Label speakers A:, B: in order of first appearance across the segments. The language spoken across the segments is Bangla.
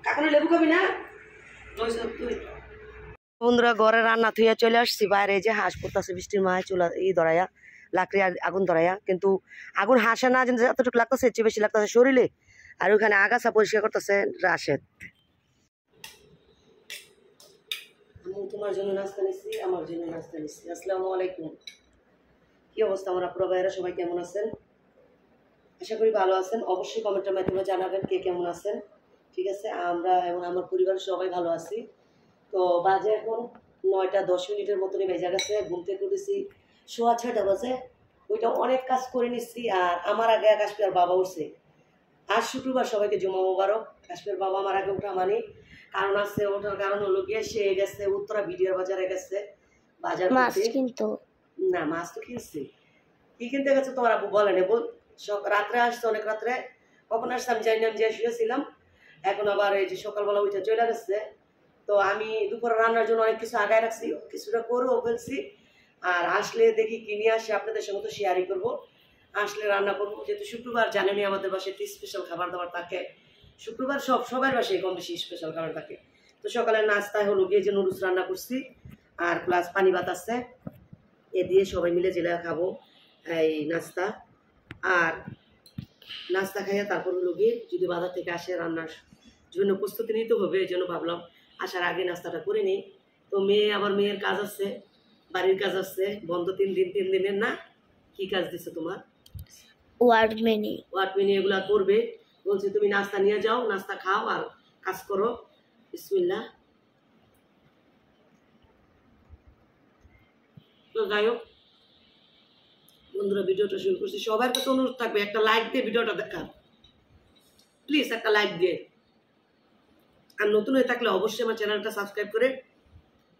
A: এখনো লেবু খাবি না? বন্ধুরা ঘরে রান্না থুইয়া চলে আসছি, বাইরে যে হাঁস পড়তেছে বৃষ্টির মায় চুলা ধরাইয়া লাকড়ি আগুন ধরাইয়া, কিন্তু আগুন হাসে না যতটুকু লাগতেছে এর চেয়ে বেশি লাগতেছে শরীরে। আর ওইখানে আগাছা পরিষ্কার করতেছে রাশেদ। আমি তোমার জন্য নাস্তা নিচ্ছি, আমার জন্য নাস্তা নিচ্ছি। আসসালামু আলাইকুম। কি অবস্থা আমার আপুরা ভাইয়েরা, সবাই কেমন আছেন? আশা করি ভালো আছেন। অবশ্যই কমেন্টের মাধ্যমে জানাবেন কে কেমন আছেন। ঠিক আছে, আমরা এবং আমার পরিবারের সবাই ভালো আছি। তো বাজে এখন 9টা 10 মিনিটের মতনই বেজে গেছে। ঘুম থেকে উঠেছি 6:30 বাজে। ওইটা অনেক কাজ করে নিচ্ছি। আর আমার আগে কাশ্মীর বাবা উঠছে। আজ শুক্রবার, সবাইকে জুমা মোবারক। কাশ্মীর বাবা আমার আগে ওঠা মানে কারণ আছে, ওঠার কারণ হলো গিয়ে সে গেছে উত্তরা বিডিআর বাজারে গেছে বাজার করতে। কিন্তু না, মাছ তো কিনছি। কি কিনতে গেছে তোমার আপু বলেনি? রাত্রে আসছে, অনেক রাত্রে। কখন আসছে আমি জানি না, আমি যে শুয়েছিলাম। এখন আবার এই যে সকালবেলা ওইটা চলে গেছে। তো আমি দুপুরে রান্নার জন্য অনেক কিছু আগায় রাখছি, কিছুটা করেও ফেলছি। আর আসলে দেখি কি নিয়ে আসে, আপনাদের সঙ্গে তো শেয়ারই করবো। আসলে রান্না করবো, যেহেতু শুক্রবার জানেনি আমাদের বাসায় একটু স্পেশাল খাবার দাবার থাকে। শুক্রবার সবার বাসায় কম বেশি স্পেশাল খাবার থাকে। তো সকালের নাস্তায় হলো গিয়ে যে নুডলস রান্না করছি, আর প্লাস পানি ভাত আছে। এ দিয়ে সবাই মিলে জেলা খাবো এই নাস্তা। আর নাস্তা খাইয়া তারপর হলো গিয়ে যদি বাজার থেকে আসে রান্নার জন্য প্রস্তুতি নিতে হবে, এই জন্য ভাবলাম আসার আগে নাস্তাটা করে নিই। তো মেয়ের কাজ আছে, বাড়ির কাজ আছে, বন্ধ 3 দিনের না। কি কাজ দিছে তোমার? ওয়ার্ড মিনি এগুলা করবে। বলছি তুমি নাস্তা নিয়ে যাও, নাস্তা খাও আর কাজ করো। বিসমিল্লাহ। তো যাই হোক বন্ধুরা, ভিডিওটা শুরু করছি। সবার কাছে অনুরোধ থাকবে একটা লাইক দিয়ে ভিডিওটা দেখা, প্লিজ একটা লাইক দিয়ে। আর নতুন হয়ে থাকলে অবশ্যই আমার চ্যানেলটা সাবস্ক্রাইব করে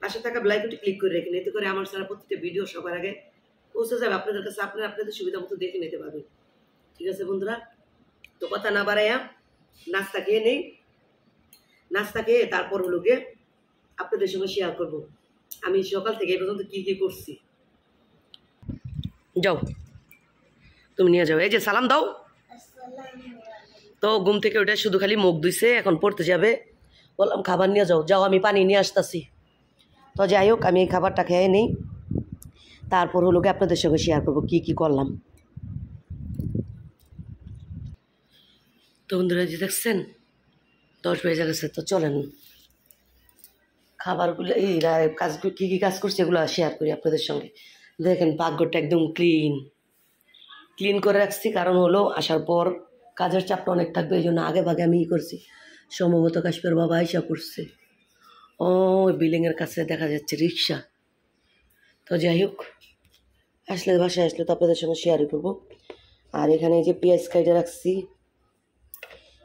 A: পাশে থাকা বেল আইকনটি ক্লিক করে রেখে, এতে করে আমার সারা প্রত্যেকটা ভিডিও সবার আগে পৌঁছে যাবে আপনাদের কাছে। আপনাদের সুবিধা মতো দেখে নিতে পারবেন। ঠিক আছে বন্ধুরা, তো কথা না বাড়াইয়া নাস্তা খেয়ে নেই। নাস্তা খেয়ে তারপর হলো গিয়ে আপনাদের সঙ্গে শেয়ার করব আমি সকাল থেকে এই পর্যন্ত কি কি করছি। যাও তুমি নিয়ে যাও, এই যে সালাম দাও। তো ঘুম থেকে ওটা শুধু খালি মুখ ধুইছে, এখন পড়তে যাবে। বললাম খাবার নিয়ে যাও, যাও আমি পানি নিয়ে আসতেছি। তো যাই হোক আমি এই খাবারটা খেয়ে নিই, তারপর হলো গিয়ে আপনাদের সঙ্গে শেয়ার করবো কি কি করলাম। তো বন্ধুরা যে দেখছেন 10 বেজে গেছে। তো চলেন খাবারগুলো এই কাজগুলো কী কী কাজ করছে এগুলো শেয়ার করি আপনাদের সঙ্গে। দেখেন পাকঘরটা একদম ক্লিন করে রাখছি, কারণ হলো আসার পর কাজের চাপটা অনেক থাকবে, এই জন্য আগে ভাগে আমি করছি। সম্ভবত কাশ্মীর বাবা আইসা করছে। ও বিল্ডিংয়ের কাছে দেখা যাচ্ছে রিক্সা। তো যাই হোক বাসায় আসলে তো আপনাদের সঙ্গে শেয়ারই করবো। আর এখানে এই যে পেঁয়াজ কাইটে রাখছি,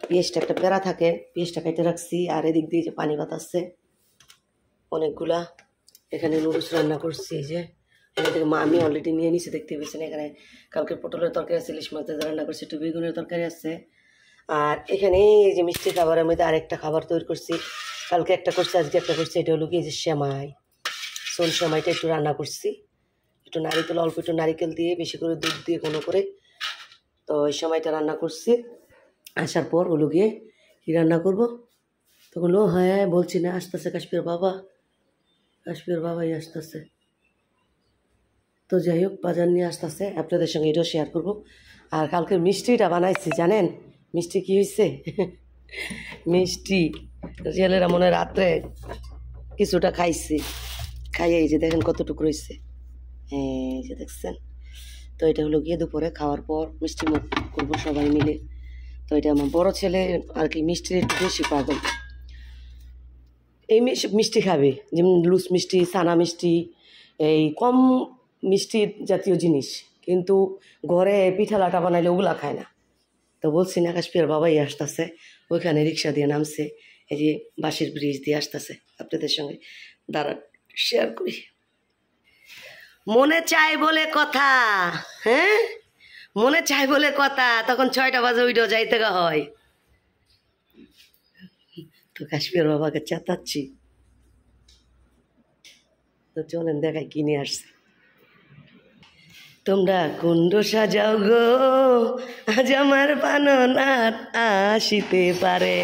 A: পেঁয়াজটা একটা প্যারা থাকে, পেঁয়াজটা কেটে রাখছি। আর এদিক দিয়ে যে পানি ভাত আছে অনেকগুলা। এখানে নুডলস রান্না করছি, এই যে এখান থেকে আমি অলরেডি নিয়ে নিছি, দেখতে পেয়েছেন। এখানে কালকে পটলের তরকারি আছে, ইলিশ মাছ রান্না করছি, একটু বেগুনের তরকারি আছে। আর এখানে এই যে মিষ্টি খাবারের মধ্যে আরেকটা খাবার তৈরি করছি, কালকে একটা করছি আজকে একটা করছি। এটা হলো কি এই যে সেমাই, সেমাইটা একটু রান্না করছি, একটু নারিকেল, অল্প একটু নারিকেল দিয়ে, বেশি করে দুধ দিয়ে ঘন করে। তো এই সেমাইটা রান্না করছি। আসার পর হলো গিয়ে কী রান্না করবো, তখন হ্যাঁ বলছি না আসতেছে কাশ্মীর বাবাই আসতেছে। তো যাই হোক বাজার নিয়ে আসতেছে, আপনাদের সঙ্গে এটাও শেয়ার করব। আর কালকে মিষ্টিটা বানাইছি, জানেন মিষ্টি কী হয়েছে? মিষ্টি ছেলেরা মনে রাত্রে কিছুটা খাইছি, খাইয়ে এই যে দেখেন কতটুকু রয়েছে, এই যে দেখছেন। তো এটা হলো গিয়ে দুপুরে খাওয়ার পর মিষ্টি মুখ করবো সবাই মিলে। তো এটা আমার বড় ছেলে আর কি মিষ্টির একটু বেশি পাগল, এই মিষ্টি খাবে, যেমন লুজ মিষ্টি, ছানা মিষ্টি, এই কম মিষ্টি জাতীয় জিনিস, কিন্তু ঘরে পিঠা লাটা বানাইলে ওগুলা খায় না। তো বলছি না কাশ্মীর বাবাই আসতেছে, ওইখানে রিক্সা দিয়ে নামছে, এই যে বাঁশের ব্রিজ দিয়ে আসতেছে। আপনাদের সঙ্গে দাঁড়া শেয়ার করি। মনে চায় বলে কথা, হ্যাঁ মনে চায় বলে কথা, তখন 6টা বাজে উইডো যাইতে হয়। তো কাশ্মীর বাবাকে চেতাচ্ছি। তো চলেন দেখাই কিনে আসছে। তোমরা কুণ্ড সাজাও গো, আজ আমার পাননাথ আসিতে পারে।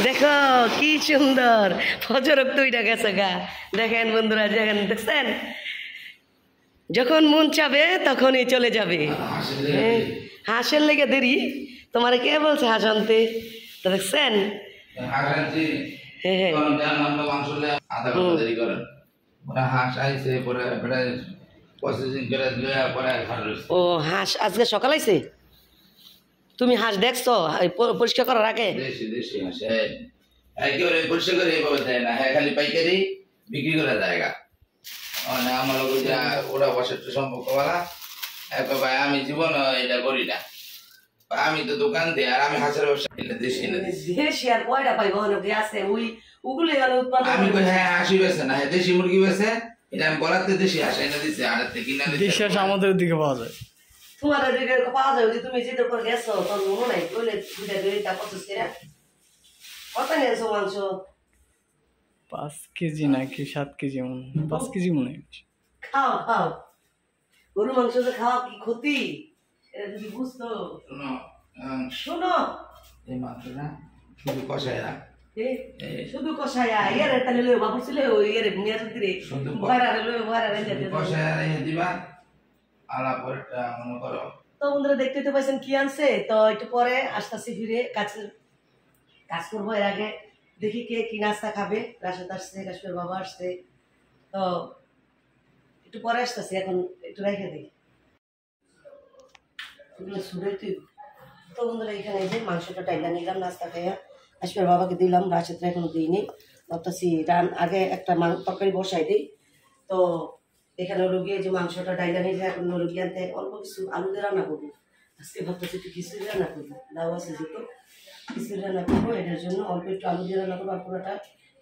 A: দেখো কি সুন্দর ফজরক তুইটা গেছে গা। দেখেন বন্ধুরা, দেখেন, দেখছেন, যখন মন চাবে তখনই চলে যাবে। হাঁসের লেগে দেরি, তোমার কে বলছে হাঁস আনতে? তো দেখছেন, হ্যাঁ ও হাঁস আজকে সকাল আইছে। তুমি হাঁস দেখছো পরিষ্কার করার আগে?
B: পরিষ্কার করে এইভাবে দেয় না, হ্যাঁ খালি পাইকারি বিক্রি করা জায়গা। মানে আমার লোক ওরা বসে সম্পর্ক বলা ভাই, আমি জীবন এটা করি না, আমি তো দোকান দিই আর আমি হাঁসের ব্যবসা দেশি না
A: দেশি আর কয়টা পাইবো আছে ওই ওগুলো গেল উৎপাদন।
B: আমি কই হ্যাঁ হাসি বেছে না, হ্যাঁ দেশি মুরগি বেছে, এটা আমি বলাতে দেশি হাঁস এনে দিচ্ছি, আর কিনা
C: দেশি হাঁস আমাদের দিকে পাওয়া যায়।
A: তোমাদের দিকে পাওয়া যায়, যে তুমি যেতে পর গেছো তোর মনে নাই বলে দুইটা দুইটা 25 করে কত নিয়েছো মাংস?
C: 5 কেজি নাকি 7 কেজি মনে হয়, 5 কেজি মনে হয়।
A: খাও খাও, গরু মাংস তো খাওয়া কি ক্ষতি, এটা যদি বুঝতো। শোনো
B: এই মাংসটা শুধু কষায় না,
A: শুধু কষায়া এর তাহলে লই বাবু ছিল ওই এর মিয়ার দিরে বাইরে লই বাইরে রেখে
B: কষায় রেখে দিবা, আলা পরেটা মনে করো।
A: তো বন্ধুরা দেখতে তো পাইছেন কি আনছে। তো একটু পরে আসতেছি ফিরে কাজ করবো। এর আগে দেখি কে কি নাস্তা খাবে। রাশেদ আসছে, কাশ্মীর বাবা আসছে, তো একটু পরে আসতেছি, এখন একটু রেখে দিই এগুলো ছুড়ে তুই। তো বন্ধুরা এখানে যে মাংসটা টাইলা নিলাম, নাস্তা খাইয়া কাশ্মীর বাবাকে দিলাম, রাশেদরা এখনো দিইনি। ভাবতেছি আগে একটা তরকারি বসাই দিই। তো এখানে হলো গিয়ে যে মাংসটা ডাইলা নিয়ে এখন হলো গিয়ে আনতে অল্প কিছু আলু দিয়ে রান্না করবো। আজকে ভাবতেছি একটু খিচুড়ি রান্না করবো, লাউ আছে যেহেতু খিচুড়ি রান্না করবো, এটার জন্য অল্প একটু আলু দিয়ে রান্না করবো আর পুরোটা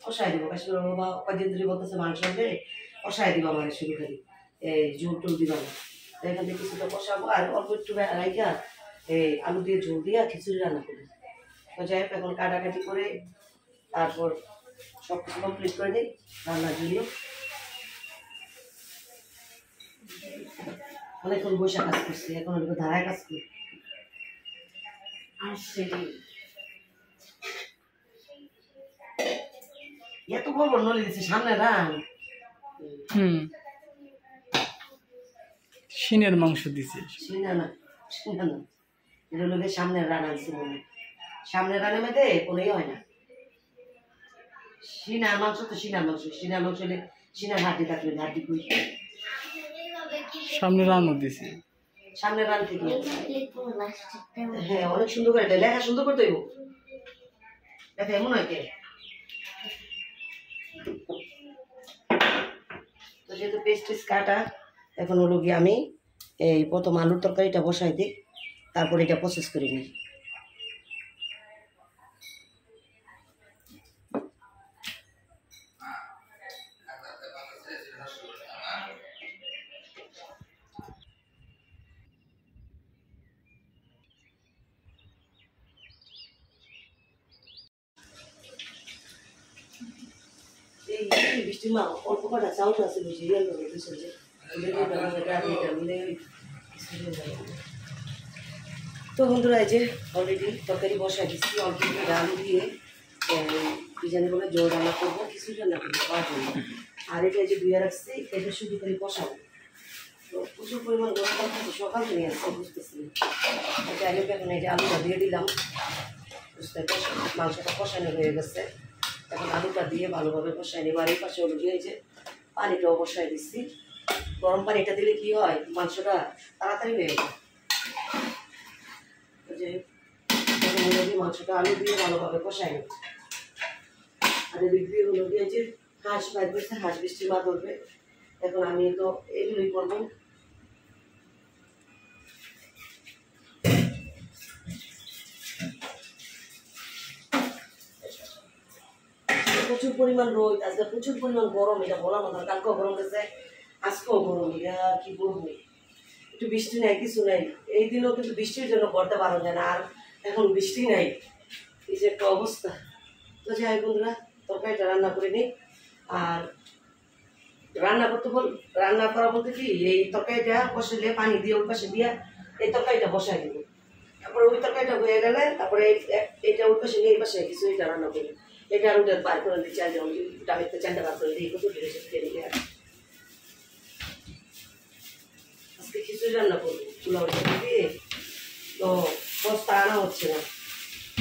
A: কষাই দেবো। কাশ্মীর বাবা কয়েকদিন ধরে বলতেছে মাংস আনবে কষাই দিব, আমার শুরু করি এই ঝোল টোল দিবা না। তো এখান থেকে কিছুটা কষাবো আর অল্প একটু রাইখা এই আলু দিয়ে ঝোল দিয়ে খিচুড়ি রান্না করবো। তো যাই হোক এখন কাটাকাটি করে তারপর সব কিছু কমপ্লিট করে দিই রান্নার জন্য। অনেকক্ষণ বসে কাজ করছি, এখন ওই ধারায় কাজ করি। আর এত বড় নলি দিচ্ছে সামনে রান।
C: সিনের মাংস দিছে।
A: সিনা না এটা লোকের সামনের রান আনছি মনে হয়। সামনের রানের মধ্যে কোনোই হয় না। সিনার মাংস তো সিনার মাংস, সিনার মাংস হলে সিনার হাড্ডি থাকবে, হাড্ডি কই
C: সামনে রানও দিছে।
A: সামনে রান থেকে হ্যাঁ অনেক সুন্দর করে লেখা সুন্দর করতে হইব। লেখা এমন হয় কে? তো যেহেতু পেস্টিস কাটা, এখন হলো গিয়ে আমি এই প্রথম আলুর তরকারিটা বসাই দিই, তারপর এটা প্রসেস করে নিই। বৃষ্টি মা অল্প কটা চাউল আছে বেশি তো বন্ধুরা এই যে অলরেডি তরকারি বসাই দিচ্ছি, অল্প আলু দিয়ে বিরিয়ানি বলে জোর রান্না করবো, কিছু রান্না করবো খাওয়ার জন্য। আর এটা যে ধুয়ে রাখছি এটা শুধু করে বসাবো। তো প্রচুর পরিমাণ গরম করতেছি, সকাল থেকে আসছে বুঝতেছি। যাই হোক এখন এই যে আলুটা দিয়ে দিলাম, বুঝতে মাংসটা কষানো হয়ে গেছে। এখন আলুটা দিয়ে ভালোভাবে বসাই নিব। আর এই পাশে হলো গিয়ে যে পানিটাও বসাই দিচ্ছি। গরম পানিটা দিলে কি হয় মাংসটা তাড়াতাড়ি হয়ে যায়। যে মাংসটা আলু দিয়ে ভালোভাবে কষাই নিব। আর এদিক দিয়ে হলো গিয়ে যে হাঁস বাইর করছে, হাঁস বৃষ্টির মা ধরবে। এখন আমি তো এগুলোই করবো। প্রচুর পরিমাণ রোদ, আজকে প্রচুর পরিমাণ গরম, এটা বলা মতো। কালকেও গরম গেছে, আজকেও গরম, এটা কি বলবো। একটু বৃষ্টি নাই, কিছু নাই। এই দিনও কিন্তু বৃষ্টির জন্য করতে পারো যায় না, আর এখন বৃষ্টি নাই, এই যে একটা অবস্থা। তো যাই বন্ধুরা তরকারিটা রান্না করে নিই। আর রান্না করতে রান্না করা বলতে কি এই তরকারিটা বসালে পানি দিয়ে ওই পাশে দিয়ে এই তরকারিটা বসাই দিব, তারপরে ওই তরকারিটা হয়ে গেলে তারপরে এইটা ওই পাশে এই পাশে কিছু এটা রান্না করি, এটা আর ওটা বার করে দিই, চাল ডাবিতে চালটা বার করে দিই, কত দিয়ে আজকে খিচুড়ি রান্না করবো পোলাও দিয়ে। তো বস্তা আনা হচ্ছে না,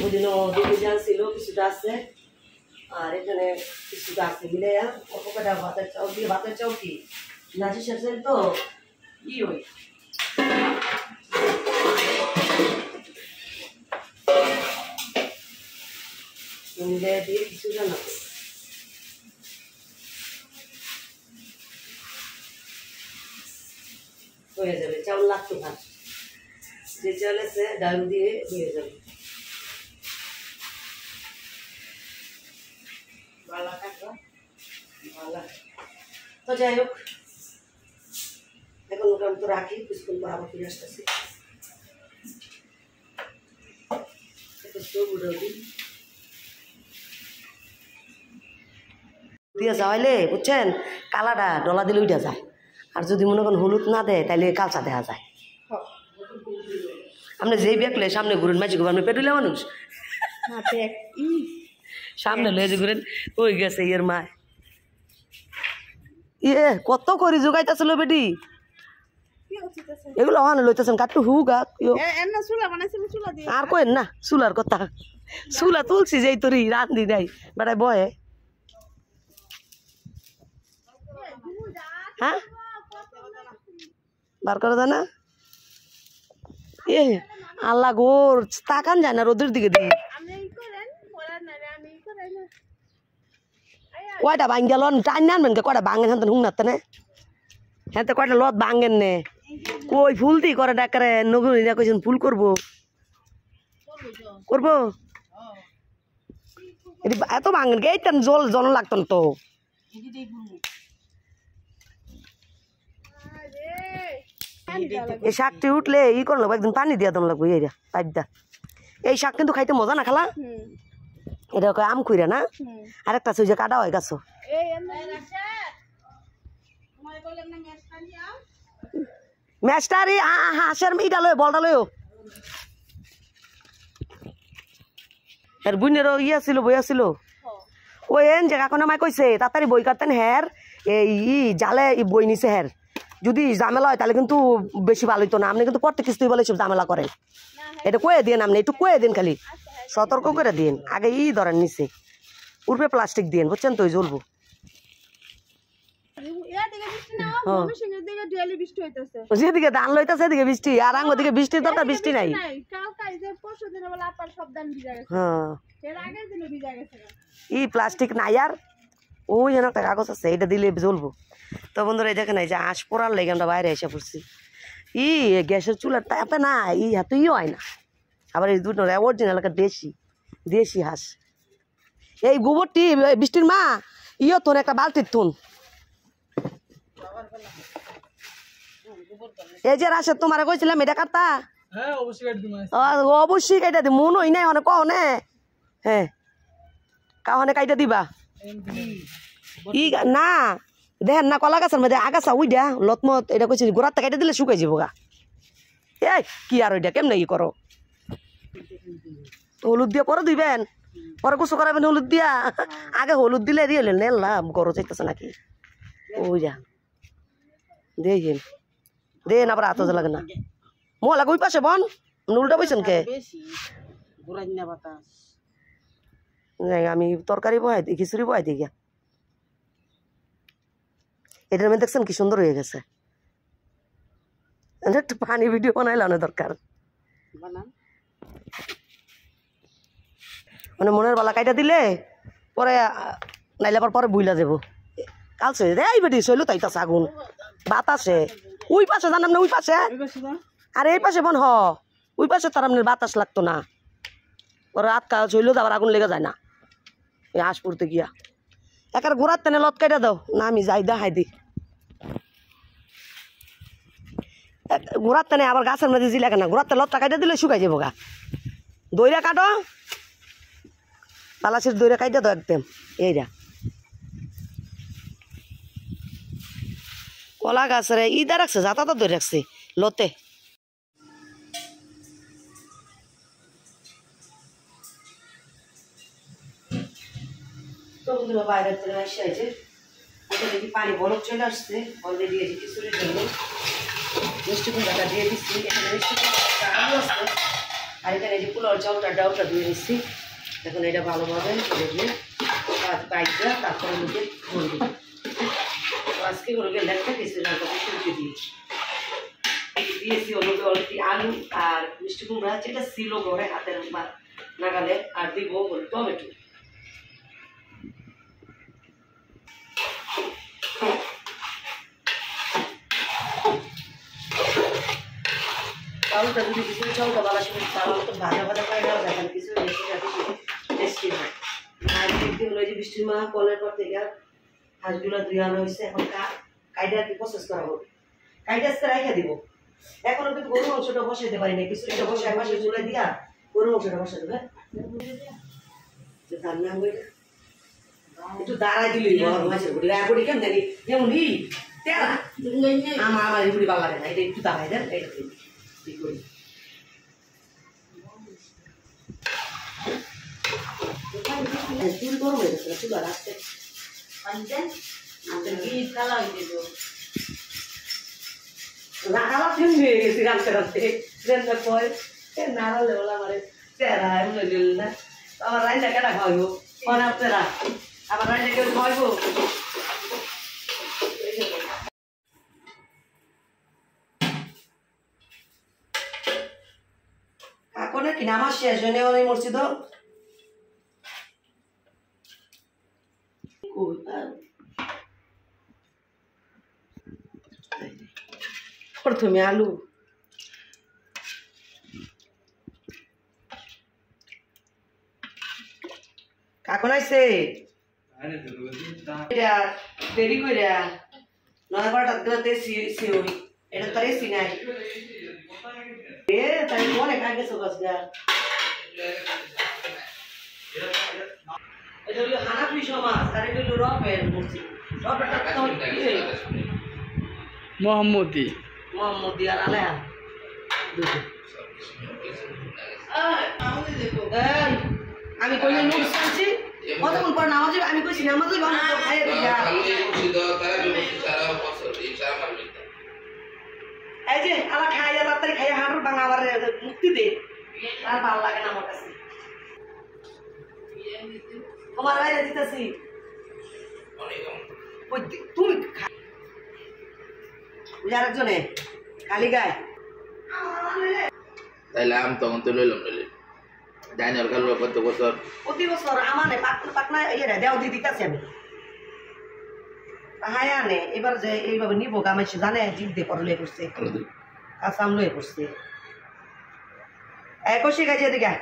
A: ওদিনও 2 কেজি আনছিল, কিছুটা আছে আর এখানে কিছুটা আছে মিলে অল্প কটা ভাতের চাউল দিয়ে, ভাতের চাউল কি নাচি শেষের তো ই ওই মিলে দিয়ে কিছু রান্না করবো। হয়ে যাবে, চাউল লাগতো ভাত, যে চাল আছে ডাল দিয়ে হয়ে যাবে। তো যাই হোক, এখন মোটামুটি তো রাখি, কিছুক্ষণ পর আবার ফিরে আসতেছি। দিয়ে যাওয়াইলে বুঝছেন, কালাটা ডলা দিলে উঠে যায়, আর যদি মনে করেন হলুদ না দেয় তাহলে কালচা দেখা যায়। আপনি যেই দেখলে সামনে ঘুরেন মাঝে ঘুরেন, আপনি পেটুলে মানুষ সামনে লয়ে যে ঘুরেন ওই গেছে ইয়ের মা, ইয়ে কত করি জোগাইতেছিল বেটি, এগুলো ওখানে লইতেছেন কাটু হু গা আর কইন না চুলার কথা, চুলা তুলছি যেই তোরই রান্ধি নাই বেড়ায় বয়ে। হ্যাঁ বার করে দেয় না এ আল্লাহ গোর তাকান যায় না রোদের দিকে দিয়ে। কয়টা ভাঙ গেল টাইন না আনবেন, কয়টা ভাঙেন হ্যাঁ হুং না হ্যাঁ, কয়টা লত ভাঙেন নে, কই ফুল দি করে ডাকারে নগুন কইছেন ফুল করবো করবো এত ভাঙেন গে জল জন লাগতো না তো। এই শাকটি উঠলে ই করে নেবো, একদিন পানি দিয়া দম লাগবো এইটা পাইপ দা। এই শাক কিন্তু খাইতে মজা না খালা, এটা আম খুঁড়া না, আরেকটা আছে যে কাটা হয় গাছ মেস্টারি হাঁসের ইটা লয় বলটা লয় এর বুনেরও ইয়া ছিল বইয়া ছিল ওই এন জায়গা কোনো আমায় কইছে তাড়াতাড়ি বই কাটতেন হ্যার এই জালে বই নিছে হ্যার, যদি ঝামেলা হয় তাহলে কিন্তু বেশি ভালো হইতো না। আপনি কিন্তু প্রত্যেক কিস্তি বলে সব ঝামেলা করেন, এটা কয়ে দিন, আপনি একটু কয়ে দিন, খালি সতর্ক করে দিন। আগে ই ধরেন নিচে উর্পে প্লাস্টিক দিন, বুঝছেন তো জ্বলবো। যেদিকে ধান লইতেছে সেদিকে বৃষ্টি, আর আঙ্গ দিকে বৃষ্টির দরকার, বৃষ্টি নাই। ই প্লাস্টিক নাই আর ওই যেন একটা কাগজ আছে, এটা দিলে জ্বলবো। তো বন্ধুরা এই দেখেন, এই যে হাঁস পোড়ার লেগে আমরা বাইরে এসে পড়ছি। ই গ্যাসের চুলার তাপে না ই এত ই হয় না, আবার এই দুটো অরিজিনাল একটা দেশি হাঁস। এই গোবরটি বৃষ্টির মা ইও তোর একটা বালতির তুন, এই যে রাশেদ তোমারে কইছিলাম এটা কাটতা, অবশ্যই কাইটা দি, মন হই নাই অনেক কনে হ্যাঁ কাহনে কাইটা দিবা ই না দেখেন না কলা গাছের মধ্যে আগাছা উইডা লতমত, এটা কইছি গোড়াতে কাইটা দিলে শুকাই যাবো গা। এই কি আর ওইটা কেমনে ই করো, হলুদ দিয়ে পরে দিবেন, পরে কুচু করাবেন হলুদ দিয়া, আগে হলুদ দিলে দিয়ে নেলাম গরম চাইতেছে নাকি ওই যা দেখেন দেন আবার হাত লাগে না মোলা ওই পাশে বন উল্টা বইছেন কে, আমি তরকারি বহাই দিই, খিচুড়ি বহাই দিই গিয়া। এটার মধ্যে দেখছেন কি সুন্দর হয়ে গেছে, একটু পানি ভিডিও বানাইলাম দরকার, মানে মনের বালা কাইটা দিলে পরে নাইলে আবার পরে বুইলা যাব। কালছে এই বেটি শৈল তাইতাছে আগুন বাতাসে, ওই পাশে জানাম না ওই পাশে, আর এই পাশে বন হ ওই পাশে তার আপনার বাতাস লাগতো না, ওরা রাত কাল শৈল আবার আগুন লেগে যায় না। এই হাঁস পুড়তে গিয়া একার ঘোরার তেনে লত কাইটা দাও না, আমি যাই দেখাই দিই ঘোরার তেনে, আবার গাছের মধ্যে জি লাগে না, ঘোরার তে লতটা কাইটা দিলে শুকাই যাবো গা। দইরা কাটো পালাসির দইরা কাইটা দাও একদম এইটা, কলা গাছের ইদা রাখছে যাতা তো ধরে রাখছে লতে তো বন্ধুরা বাইরে থেকে এসে আছে এটা দেখি পানি বরফ চলে আসছে অলরেডি এই যে খিচুড়ির জন্য মিষ্টি কুমড়াটা দিয়ে দিচ্ছি এখানে মিষ্টি কুমড়াটা আলু আছে আর এখানে এই যে পোলাওর ডাউটা দিয়ে দিচ্ছি এখন এটা ভালোভাবে দেখলে বাইকটা তারপরে মুখে ধরে দেবো আজকে হলুদের লেখটা খিচুড়ি রান্নাটা শুরুতে দিয়েছি দিয়েছি হলুদে অলরেডি আলু আর মিষ্টি কুমড়া যেটা ছিল ঘরে হাতের নাগালে আর দিব হল টমেটো চাউলটা যদি কিছু চাউলটা ভালো সময় তাহলে তো ভাজা ভাজা করে নেওয়া যায় কিছু বেশি যাতে টেস্টি হয় আর দেখতে হলো যে বৃষ্টির মা কলের পর থেকে হাঁসগুলো ধুয়ে আনা হয়েছে এখন কাইটা আর কি প্রসেস করা হবে কাইটা আজকে রাইখা দিব এখনো কিন্তু গরু মাংসটা বসাইতে পারি না কিছু এটা বসে এক মাসে চুলে দিয়া গরু মাংসটা বসা দেবে একটু দাঁড়াই দিলি মাছের বুড়ি আর বুড়ি কেন জানি যেমন তেরা আমার এই বুড়ি ভালো লাগে না এটা একটু দাঁড়াই দেন এটা করি চুল গরম হয়ে গেছে চুল আর আসতে রাখালা ফেল হয়ে গেছি রাখতে রাখতে ট্রেনটা পরে নাড়ালে বলা আমার চেহারা এমন দিল না আমার রাইনটা কেটা খাওয়াইব আপনারা আবার রাইনটা কেউ খাওয়াইব কাকনে কিনা আমার শেষ হয়ে নেওয়া নেই মরছি তো প্রথমে আলু কাকন আইছে দেরি কইরা 9-12টার দিকে সিওই এটা তাই সিনাই এ তাই মনে কাকে সকাস গা এটা হলো হানাফি সমাজ আর এটা হলো রফের মসজিদ রফেরটা তো
C: মোহাম্মদী
A: আর আলায়া দুটো আমি কইলে নোটস আনছি কতক্ষণ পর নামাজ আমি কইছি নামাজই বানাবো খাইয়ে দিয়া এই যে আলা খাইয়া তাড়াতাড়ি খাইয়া হাঁটুর ভাঙা আবার মুক্তি দে আর ভালো লাগে না আমার কাছে তোমার বাইরে দিতেছি তুমি আরেকজনে খালি গায়ে
B: তাইলে আম তখন তো লইলাম ডাইনার খেলবো কত বছর
A: প্রতি বছর আমার পাকনা ইয়ে দেওয়া দিয়ে দিতেছি আমি হ্যাঁ আনে এবার যে এইভাবে নিবো গামাইছে জানে জিপ দিয়ে পড়লে করছে কাঁচা আম লয়ে করছে কষে গেছে এদিকে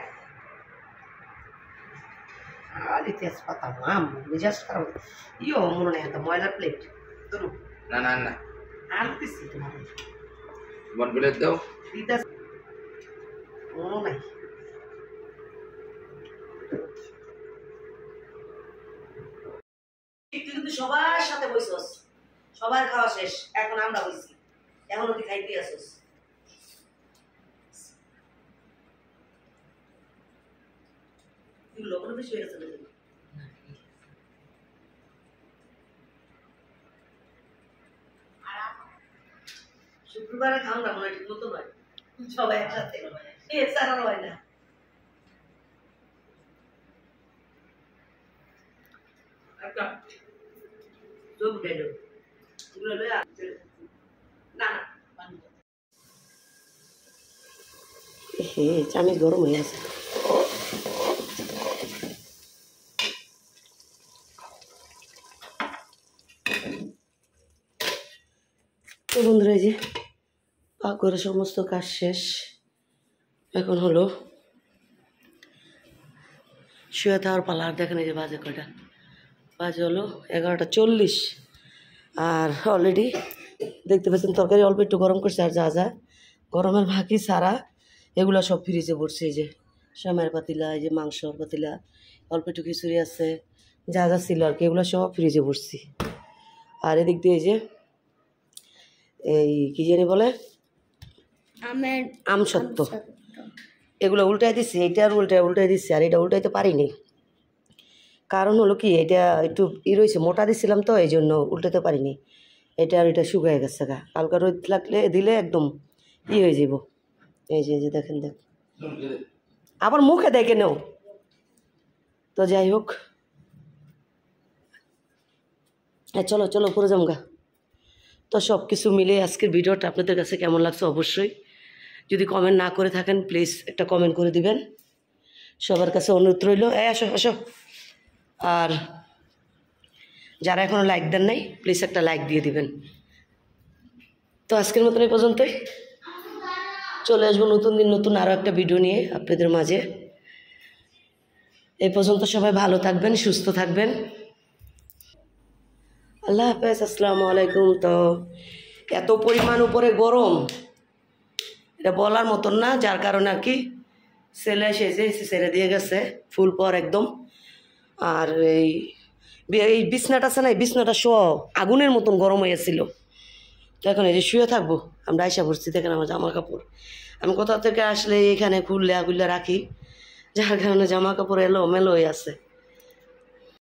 A: আর ইতিহাস পাতা আম মেজাজ খারাপ ইও মনে নেই একটা ময়লার প্লেট ধরো
B: না না না
A: আর দিচ্ছি তোমার
B: বন প্লেট দাও
A: দিতেছি মনে নাই কিন্তু সবার সাথে বইছস সবার খাওয়া শেষ এখন আমরা বইছি এখন তুই খাইতে আসস তুই লবণ বেশি হয়ে গেছে শুক্রবারে খাও না মনে ঠিক মতো নয় সবাই একসাথে এছাড়া হয় না চামিচ গরম হয়ে গেছে তো বন্ধুরা যে পাকঘরে সমস্ত কাজ শেষ এখন হলো শুয়ে থাকার পালা আর দেখেন এই যে বাজে কয়টা বাজে হলো 11:40 আর অলরেডি দেখতে পাচ্ছেন তরকারি অল্প একটু গরম করছে আর যা যা গরমের বাকি সারা এগুলো সব ফ্রিজে পড়ছে এই যে সেমাইয়ের পাতিলা এই যে মাংসর পাতিলা অল্প একটু খিচুড়ি আছে যা যা ছিল আর কি এগুলো সব ফ্রিজে পড়ছি আর এদিক দিয়ে এই যে এই কি জানি বলে
D: আমের
A: আমসত্ত্ব, এগুলো উল্টাই দিচ্ছি, এইটা আর উল্টাই দিচ্ছি, আর এটা উল্টাইতে পারিনি। কারণ হলো কি, এটা একটু রয়েছে, মোটা দিছিলাম তো, এই জন্য উল্টাতে পারিনি। এটা আর এটা শুকায় গেছে গা, হালকা রোদ লাগলে দিলে একদম হয়ে যাব। এই যে দেখেন দেখ, আবার মুখে দেখে নেও। তো যাই হোক, চলো চলো পুরো জমগা। তো সব কিছু মিলে আজকের ভিডিওটা আপনাদের কাছে কেমন লাগছে অবশ্যই, যদি কমেন্ট না করে থাকেন প্লিজ একটা কমেন্ট করে দিবেন। সবার কাছে অনুরোধ রইল, আসো আসো। আর যারা এখনও লাইক দেন নাই প্লিজ একটা লাইক দিয়ে দিবেন। তো আজকের মতন এই পর্যন্তই, চলে আসবো নতুন দিন নতুন আরও একটা ভিডিও নিয়ে আপনাদের মাঝে। এই পর্যন্ত সবাই ভালো থাকবেন, সুস্থ থাকবেন। আল্লাহ হাফেজ, আসসালামু আলাইকুম। তো এত পরিমাণ উপরে গরম, এটা বলার মতন না, যার কারণে আর কি ছেলে এসে ছেড়ে দিয়ে গেছে ফুল পর একদম। আর এই বিছনাটা আছে না, এই বিছনাটা শোয়া আগুনের মতন গরম হয়েছিল। তো এখন এই যে শুয়ে থাকবো, আমরা আইসা পড়ছি, দেখেন আমার জামা কাপড় আমি কোথাও থেকে আসলে এখানে খুললে আগুলে রাখি, যার কারণে জামা কাপড় এলো মেলো হয়ে আছে।